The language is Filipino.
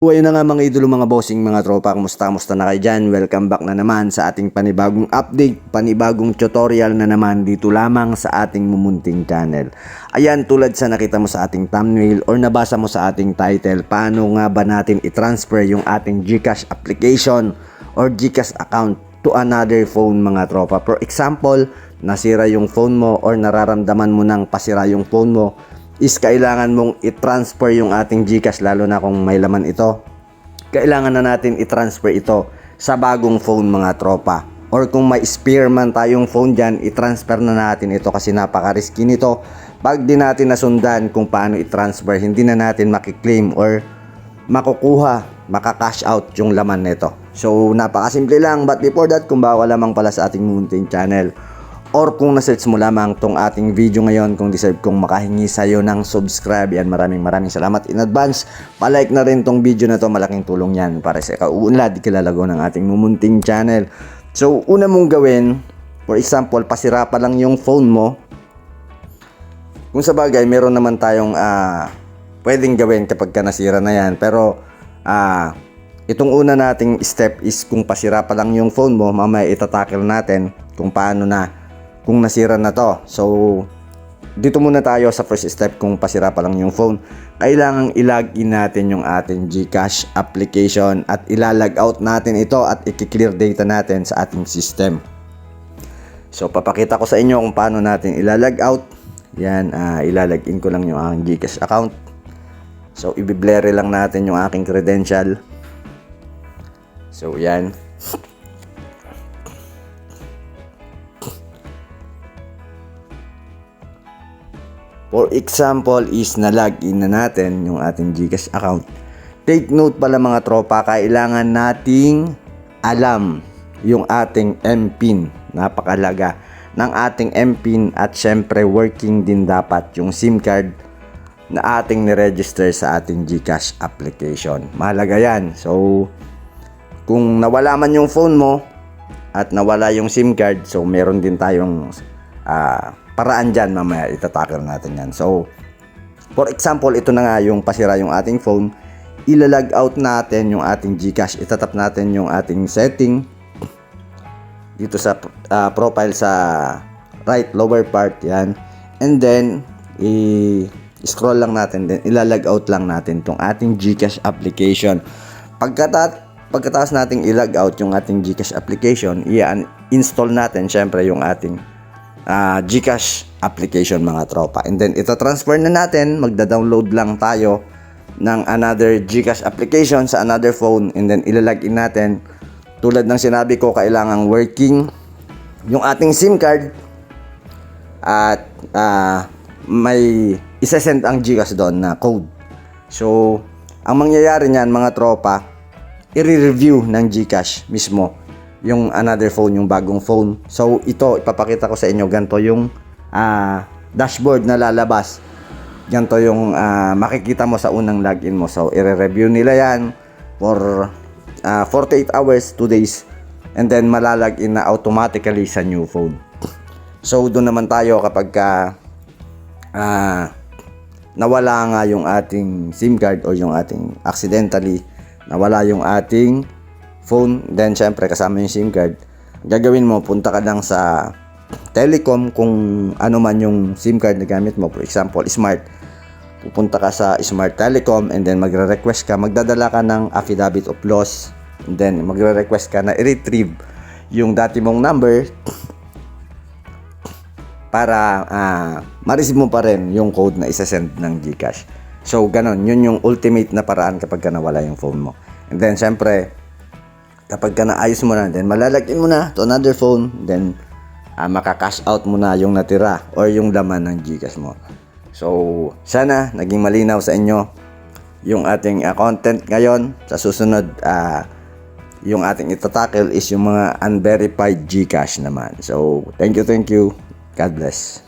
Ayun na nga mga idolo, mga bossing, mga tropa, kumusta na kayo dyan? Welcome back na naman sa ating panibagong update, panibagong tutorial na naman dito lamang sa ating mumunting channel. Ayan, tulad sa nakita mo sa ating thumbnail or nabasa mo sa ating title, paano nga ba natin i-transfer yung ating GCash application or GCash account to another phone, mga tropa. For example, nasira yung phone mo or nararamdaman mo nang pasira yung phone mo, is kailangan mong i-transfer yung ating GCash, lalo na kung may laman ito. Kailangan na natin i-transfer ito sa bagong phone, mga tropa. Or kung may spare man tayong phone dyan, i-transfer na natin ito kasi napaka-risky nito. Pag di natin nasundan kung paano i-transfer, hindi na natin makiklaim or makukuha, maka-cash out yung laman nito. So napakasimple lang, but before that, kung bago lamang pala sa ating munting channel, or kung na-search mo lamang tong ating video ngayon, kung deserve kong makahingi sa'yo ng subscribe, yan, maraming salamat in advance. Palike na rin tong video na to, malaking tulong yan para sa kauunlad, kilalago ng ating mumunting channel. So, una mong gawin, for example, pasira pa lang yung phone mo. Kung sa bagay, meron naman tayong pwedeng gawin kapag ka nasira na yan. Pero, itong una nating step is kung pasira pa lang yung phone mo, mamaya itatakil natin kung paano na kung nasira na to. So, dito muna tayo sa first step kung pasira pa lang yung phone. Kailangang i-login natin yung ating GCash application at ilalog out natin ito at i-clear data natin sa ating system. So, papakita ko sa inyo kung paano natin ilalog out. Yan, ilalagin ko lang yung aking GCash account. So, i-blurry lang natin yung aking credential. So, yan. For example is na-login na natin yung ating GCash account. Take note pala mga tropa, kailangan nating alam yung ating MPIN. Napakalaga ng ating MPIN at syempre working din dapat yung SIM card na ating niregister sa ating GCash application. Mahalaga yan. So, kung nawala man yung phone mo at nawala yung SIM card, so meron din tayong paraan dyan, mamaya itatakil natin yan. So, for example, ito na nga yung pasira yung ating phone. Ilalog out natin yung ating GCash. Itatap natin yung ating setting dito sa profile sa right lower part, yan. And then, i-scroll lang natin, then ilalog out lang natin tong ating GCash application. Pagkatapos nating ilog out yung ating GCash application, i-install natin syempre yung ating GCash application, mga tropa. And then ito transfer na natin, magda-download lang tayo ng another GCash application sa another phone, and then ilalagin natin. Tulad ng sinabi ko, kailangang working yung ating SIM card at may isesend ang GCash doon na code. So, ang mangyayari niyan, mga tropa, i-review ng GCash mismo yung another phone, yung bagong phone. So, ito, ipapakita ko sa inyo. Ganito yung dashboard na lalabas. Ganito yung makikita mo sa unang login mo. So, i-review nila yan for 48 hours, 2 days. And then, malalagin na automatically sa new phone. So, doon naman tayo kapag nawala nga yung ating SIM card o yung ating accidentally nawala yung ating phone, then syempre kasama yung SIM card, gagawin mo, punta ka lang sa telecom kung ano man yung SIM card na gamit mo. For example, Smart, pupunta ka sa Smart Telecom and then magre-request ka, magdadala ka ng affidavit of loss, and then magre-request ka na i-retrieve yung dati mong number para ma-receive mo pa rin yung code na isa-send ng GCash. So ganon, yun yung ultimate na paraan kapag ka nawala yung phone mo. And then syempre, kapag ka naayos mo na, then malalagin mo na to another phone, then maka-cash out mo na yung natira or yung laman ng GCash mo. So, sana naging malinaw sa inyo yung ating content ngayon. Sa susunod, yung ating itatakil is yung mga unverified GCash naman. So, thank you. God bless.